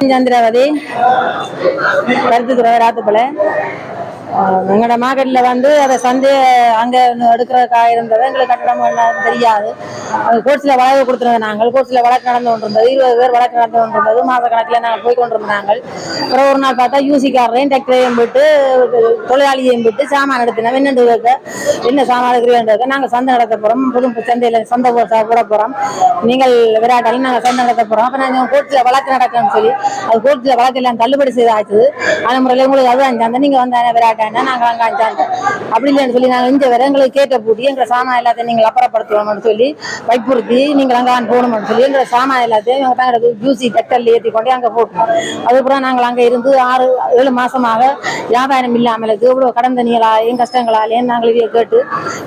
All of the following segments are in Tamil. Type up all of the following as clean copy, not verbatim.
சந்திராவதி கருத்து ராத்துப்பள எங்களோட மார்க்கெட்ல அதை சந்தை அங்கே எடுக்கிறதுக்காக இருந்தது. எங்களுக்கு கட்டடம் தெரியாது. அது கோர்ட்ஸில் வழக்கு கொடுத்துருந்தோம். நாங்கள் கோர்ட்ஸில் வழக்கு நடந்து கொண்டிருந்தது. 20 பேர் வழக்கு நடந்து கொண்டிருந்தது. மாத கணக்கில் நாங்கள் போய் கொண்டிருந்தாங்க. அப்புறம் ஒரு நாள் பார்த்தா யூசிக்காரரையும் டெக்டரையும் விட்டு தொழிலாளியையும் விட்டு சாமான் எடுத்தினோம். என்னென்று கேட்க என்ன சாமான் எடுக்கிறேன். நாங்கள் சந்தை நடத்த போகிறோம். புது சந்தையில் சந்தை போட போகிறோம். நீங்கள் விராட்டாலும் நாங்கள் சந்தை நடத்த போகிறோம். அப்போ நாங்கள் கோர்ட்ஸில் வழக்கு நடக்கணும்னு சொல்லி அது கோர்ட்ஸில் வழக்கு எல்லாம் தள்ளுபடி செய்தாச்சு. அந்த முறையில் உங்களுக்கு அது அஞ்சாந்த நீங்கள் வந்து விராட்டானா நாங்கள் அங்கே அஞ்சாந்த அப்படி இல்லைன்னு சொல்லி நாங்கள் இந்த வரை எங்களுக்கு கேட்ட பூட்டி எங்களை சாமான் எல்லாத்தையும் நீங்கள் அப்புறப்படுத்தணும்னு சொல்லி வைப்புறுத்தி நீங்கள் அங்கே போகணும்னு சொல்லி எங்களை சாமான் எல்லாத்தையும் எங்களுக்கு ஜூசி டெக்டரில் ஏற்றி கொண்டே அங்கே போட்டோம். அதுக்கப்புறம் நாங்கள் அங்கே இருந்து 6-7 மாசமாக வியாபாரம் இல்லாமலுக்கு இவ்வளோ கடன் தண்ணிகளாலேயும் கஷ்டங்களாலேயும் நாங்கள் இதை கேட்டு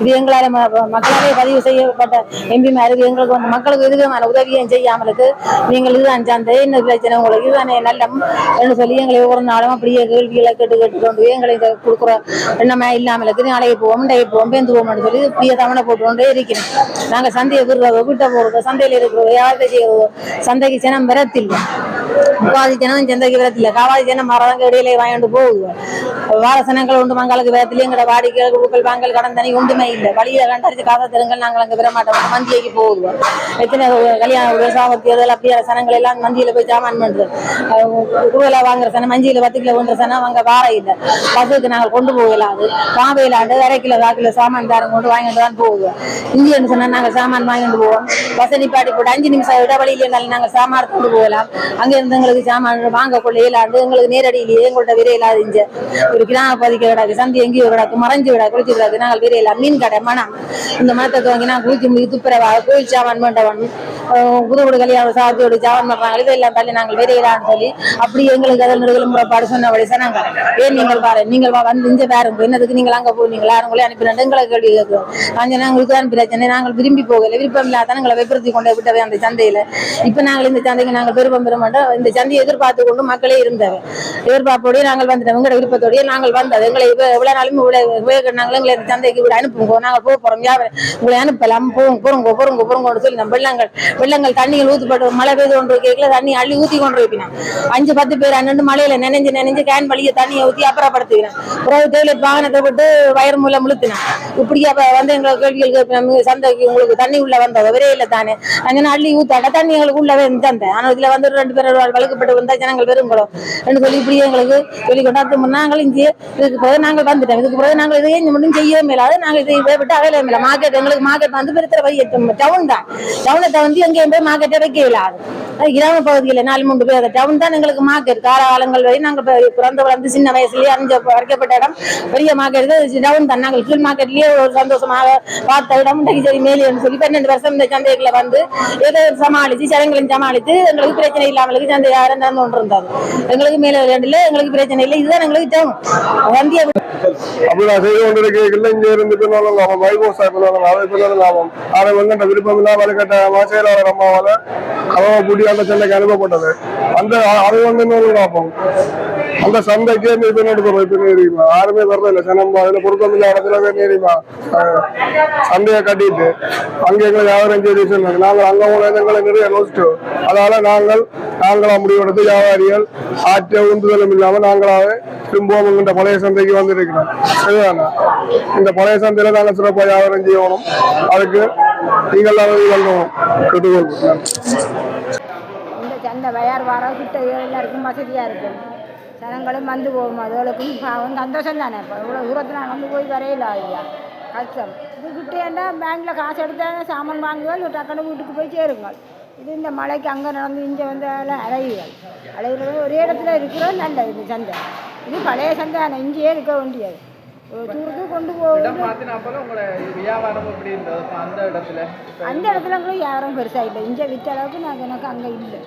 இது எங்களால் மக்களாலே பதிவு செய்யப்பட்ட எம்பிமாருக்கு எங்களுக்கு வந்து மக்களுக்கு எதுவுமான உதவியும் செய்யாமலுக்கு நீங்கள் இது அஞ்சாந்த என்ன பிரச்சனை உங்களுக்கு இதுதானே நல்லம் என்று சொல்லி எங்களை ஒவ்வொரு நாளும் அப்படியே கேள்விகளை கேட்டுக்கொண்டு எங்களை இதை கொடுக்குற எண்ணமே இல்லாமலுக்கு நாளைக்கு போவோம் இன்றைக்கு போவோம் பேந்து போவோம்னு சொல்லி இப்படியே தவணை போட்டுக்கொண்டே இருக்கிறோம். நாங்கள் சந்தையை விடுறதோ வீட்டை போடுறதோ சந்தையில் இருக்கிறதோ யார்கிட்ட செய்யறதோ சந்தைக்கு ஜனம் வரத்தில்லை. முக்காவாசி ஜனம் சந்தைக்கு வரத்தில்லை. காவாசி ஜனம் மரங்க இடையிலே வாங்கிட்டு போகுது. வாரசனங்கள் உண்டு மங்களுக்கு வேகத்திலே எங்களோட வாடிக்கைகள் குழுக்கள் வாங்கல் கடன் தனி ஒன்றுமே இல்லை. வழியில கண்டறிச்சு காசை தருங்கள் நாங்கள் அங்கே விட மாட்டோம். மந்தியைக்கு போகுது. எத்தனை கல்யாணம் சாமர்த்தியர்கள் அப்படியே சனங்கள் எல்லாம் மந்தியில போய் ஜாமான் பண்ணுறது குழுவில் வாங்குற சனம் 5 கிலோ 10 கிலோ ஒன்ற சனம் அங்கே வார இல்லை. பசுக்கு நாங்கள் கொண்டு போகலாது பாவையிலாண்டு 1/2 கிலோ 4 கிலோ சாமான் தாரம் கொண்டு வாங்கிட்டு தான் போகுது. இந்தியன்னு சொன்னால் நாங்கள் சாமான் வாங்கிட்டு போவோம். வசதி பாடி போட்டு 5 நிமிஷம் இடைவெளியில இருந்தாலும் நாங்கள் சாமான் கொண்டு போகலாம். அங்கே இருந்து எங்களுக்கு சாமான் வாங்க கொள்ள இயலாண்டு எங்களுக்கு நேரடியிலேயே எங்கள்கிட்ட விரையிலாது. இஞ்ச ஒரு கிராம பதிக்க கிடக்கு சந்தி எங்கேயோ கிடக்கு மறைஞ்சு விட குளிச்சு கிடக்கு. நாங்கள் விரையிலாம் மீன் கடை மனம் இந்த மரத்தை துவங்கி நான் குளிச்சு முடிச்சு துப்புரவாக கோயில் சாமான் வேண்டவன் புதுவுடு கல்யாணம் சாத்தியோடு சாமான் பண்ணுறாங்க. இதெல்லாம் தள்ளி நாங்கள் விரையிலான்னு சொல்லி அப்படி எங்களுக்கு அதில் நெடுகளும் முறைப்பாடு சொன்னபடி சொன்னாங்க. ஏன் நீங்கள் பாரு நீங்கள் வந்து இஞ்ச பாருங்க என்னதுக்கு நீங்கள் அங்கே போனீங்களா உங்களே அனுப்பினேன் எங்களை கேள்வி கேட்குறோம். அங்கே நாங்களுக்கு தான் பிரச்சனை நாங்கள் விரும்பி போகலை. விருப்பம் இல்லாத எங்களை வெப்படுத்தி கொண்டே விட்டவை அந்த சந்தையில். இப்போ நாங்கள் இந்த சந்தைக்கு நாங்கள் பெருமை பெற மாட்டோம். இந்த சந்தையை எதிர்பார்த்து கொண்டு மக்களே இருந்தவை எதிர்பார்ப்போடய நாங்கள் வந்துட்டோம். எங்களோட விருப்பத்தோடய நாங்கள் வந்தது. எங்களை எவ்வளோ நாளும் நாங்கள் எங்களை இந்த சந்தைக்கு விட அனுப்புங்க நாங்கள் போக போகிறோம் உங்களை அனுப்பலாம் பொறுங்கோ பொறுங்கோன்னு சொல்லி நம்ம வெள்ளங்கள் தண்ணிகள் ஊற்றப்பட்டு மழை பெய்து கொண்டு கேட்கல தண்ணி அள்ளி ஊற்றி கொண்டு வைப்பினேன். 5-10 பேர் அண்ணன் மழையில நினைஞ்சு கேன் வழியை தண்ணியை ஊற்றி அப்புறப்படுத்தினேன். பிறகு டெய்லெட் வாகனத்தை விட்டு வயர் மூலம் முழுத்தினேன். இப்படி வந்து எங்களை கேள்விகள் கேட்பினோம். சந்தைக்கு உங்களுக்கு தண்ணி உள்ள வந்ததோ விரையில தானே அங்கே அள்ளி ஊத்தாட்ட தண்ணி எங்களுக்கு உள்ளவே தந்தேன். ஆனால் இதில் வந்து 2 பேர் வழக்கப்பட்டு வந்தால் ஜனங்கள் பெருங்குளம் என்று சொல்லி இப்படியே எங்களுக்கு சொல்லி கொண்டாந்து நாங்கள் இங்கே இதுக்கு பிறகு நாங்கள் வந்துட்டோம். இதுக்கு பிறகு நாங்கள் இதையே மட்டும் செய்யவே மேலாது. நாங்கள் இதை விட்டு அவையில மேல மார்க்கெட் எங்களுக்கு மார்க்கெட் வந்து பெருத்திர வழி டவுன் தான். டவுனத்தை வந்து எங்கேயும் போய் மார்க்கெட்டை வைக்க இல்லாது. கிராம பகுதியில் 4-3 பேர் டவுன் தான் எங்களுக்கு மார்க்கெட். காலகாலங்கள் வரை நாங்கள் பிறந்த வளர்ந்து சின்ன வயசுலேயே வரைக்கப்பட்ட இடம் பெரிய மார்க்கெட் டவுன் தான். நாங்கள் கீழ் மார்க்கெட்லேயே ஒரு சந்தோஷமாக பார்த்த இடம் சரி மேலேன்னு சொல்லி 12 வருஷம் இந்த சந்தைகளை வந்து ஏதோ சமாளித்து சரங்களையும் சமாளித்து எங்களுக்கு பிரச்சனை இல்லாமலுக்கு சந்தை யாரும் நடந்து கொண்டு இருந்தாரு. எங்களுக்கு மேலே விளையாண்டுல எங்களுக்கு பிரச்சனை இல்லை. இதுதான் எங்களுக்கு டவுன் வந்திய அப்படி நான் செய்து கொண்டிருக்கல இங்க இருந்து பின்னாலும் லாபம் வைகோசா பின்னாலும் அதை பின்னாலும் லாபம் அதை வந்து விருப்பம் இல்லாம வலுக்கட்ட செயலாளர் அம்மாவால அவன் கூட்டி அந்த சந்தைக்கு அனுப்பப்பட்டது. அந்த அது வந்து இன்னொரு லாபம் அந்த சந்தைக்கே பின்னாடி தெரியுமா யாருமே வர்றதில்லை. சனம்பா அதுல பொருத்தம் இல்ல இடத்துல தெரியுமா சந்தையை கட்டிட்டு அங்க எங்களை வியாபாரம் செய்து சொன்னாங்க. நாங்கள் அங்க போன எங்களை நிறைய யோசிச்சோம். அதனால நாங்களா முடிவெடுத்து வியாபாரிகள் ஆற்ற உந்துதலும் இல்லாம நாங்களாவே திரும்பவும் இந்த பழைய சந்தைக்கு வந்திருக்கிறோம். சரிதானே இந்த பழைய சந்தையில நாங்கள் சிறப்பாக வியாபாரம் செய்யணும். அதுக்கு நீங்கள் வந்தோம் கேட்டுக்கொள்வோம். இந்த சந்தை வயார் வாரம் கிட்ட எல்லாருக்கும் வசதியா இருக்கும். ஜனங்களும் வந்து போகும். அதுகளுக்கும் சந்தோஷம் தானே. இப்போ இவ்வளோ தூரத்தில் நான் வந்து போய் வரையில ஐயா கஷ்டம். இது கிட்டேண்டா பேங்க்ல காசு எடுத்தால் சாமான் வாங்குவோம் டக்குனு வீட்டுக்கு போய் சேருங்கள். இது இந்த மழைக்கு அங்கே நடந்து இங்கே வந்து அலைகிறது ஒரே இடத்துல இருக்கிறது நல்லது. இந்த சந்தை இது பழைய சந்தை ஆனால் இங்கேயே இருக்க வேண்டியது. தூரத்துக்கு கொண்டு போகுது. அந்த இடத்துல கூட வியாபாரம் பெருசாக இல்லை. இங்கே விற்ற அளவுக்கு எனக்கு அங்கே இல்லை.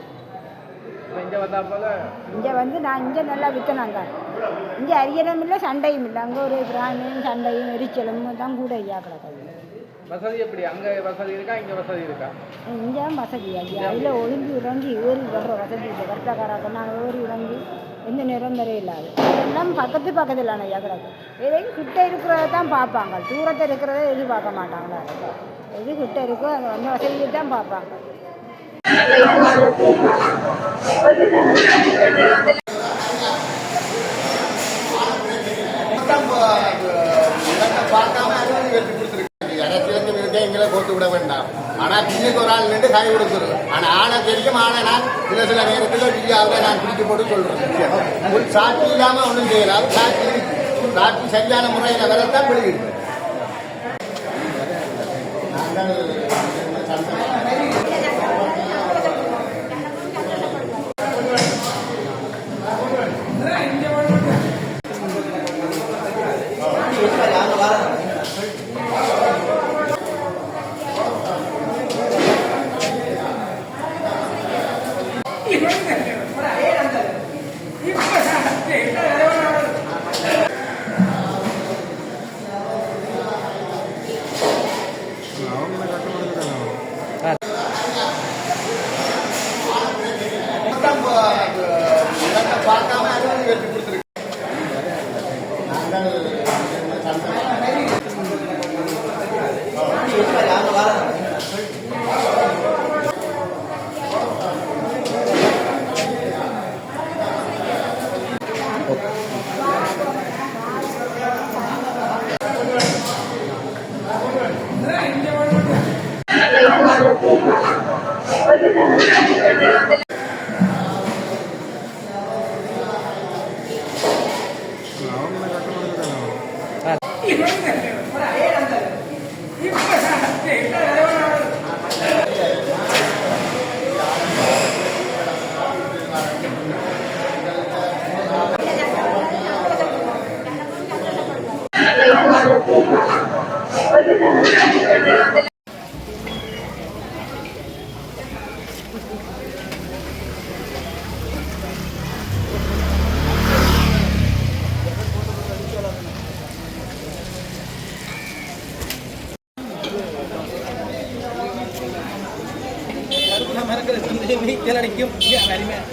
இங்கே வந்து நான் இங்கே நல்லா விற்றனாங்க. இங்கே அரியலும் இல்லை சண்டையும் இல்லை. அங்கே ஒரு பிராணியும் சண்டையும் எரிச்சலும் தான் கூட ஐயா கிடக்காது. வசதி எப்படி அங்கே வசதி இருக்கா இங்கே வசதி இருக்கா? இங்கே வசதி ஐயா அதில் ஒழுங்கி இறங்கி ஏறி வர்ற வசதி இல்லை. கரெக்டாக நாங்கள் ஏறி இறங்கி எந்த நேரம் இல்லாது அதெல்லாம் பக்கத்தில் ஐயா கிடக்கு. எதையும் கிட்ட இருக்கிறத தான் பார்ப்பாங்க. தூரத்தில் இருக்கிறத எதிர்பார்க்க மாட்டாங்களா. எது கிட்ட இருக்கோ அது வந்து வசதியை தான் பார்ப்பாங்க. பார்க்காம அனுமதி வெற்றி கொடுத்துருக்கு. அரசியலுக்கு விருதே எங்களை கோத்து விட வேண்டாம். ஆனா பின்னுக்கு ஒரு ஆள் நின்று கை கொடுத்துரு. ஆனா ஆனா தெரியும். ஆனா நான் சில நேரத்தில் வீடியோவில் நான் பிடிச்சு போட்டு சொல்றேன். ஒரு சாட்சி இல்லாம ஒன்றும் செய்யலாம். சாட்சி சரியான முறையில் வரத்தான் வெளியிடுவேன். பார்க்காம அனுமதி வெற்றி கொடுத்துருக்கு.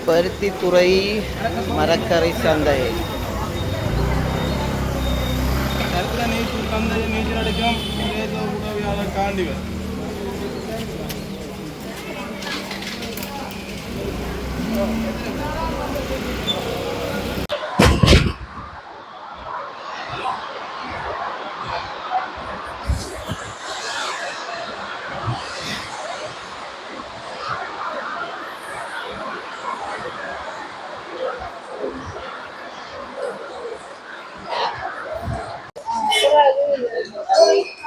பருத்தித்துறை மரக்கரை சந்தை.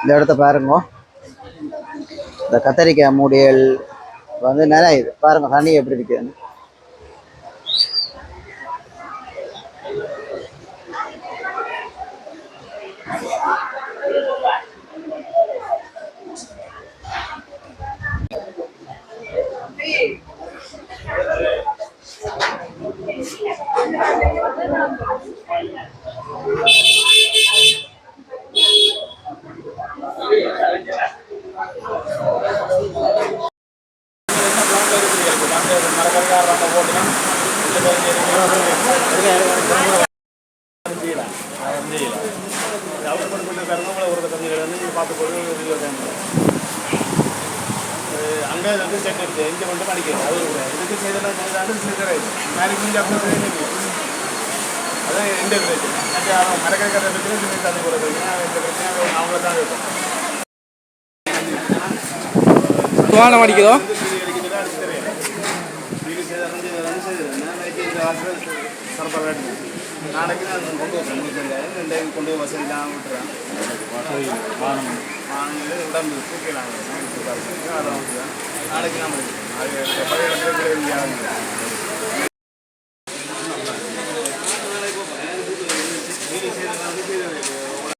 இந்த இடத்த பாருங்க. இந்த கத்தரிக்காய் மூடியல் வந்து நிறைய இது பாருங்க. தண்ணி எப்படி இருக்குதுன்னு. அங்கே வந்து செக் எடுத்து இங்கே மட்டும் படிக்கிறது அது இதுக்கு செய்தெல்லாம் அதான் எந்த பிரச்சனை மரக்கரை பிரச்சனை தண்ணி போடுறது இந்த பிரச்சனை அவங்கள தான் இருக்கும். துவானம் அடிக்குதோ நாளைக்கு நான் கொண்டு வரேன். ரெண்டாயிரம் கொண்டு வசதி தான் விட்டுறேன். உடம்பு தூக்கலாம் நாளைக்கு நான் அது பழைய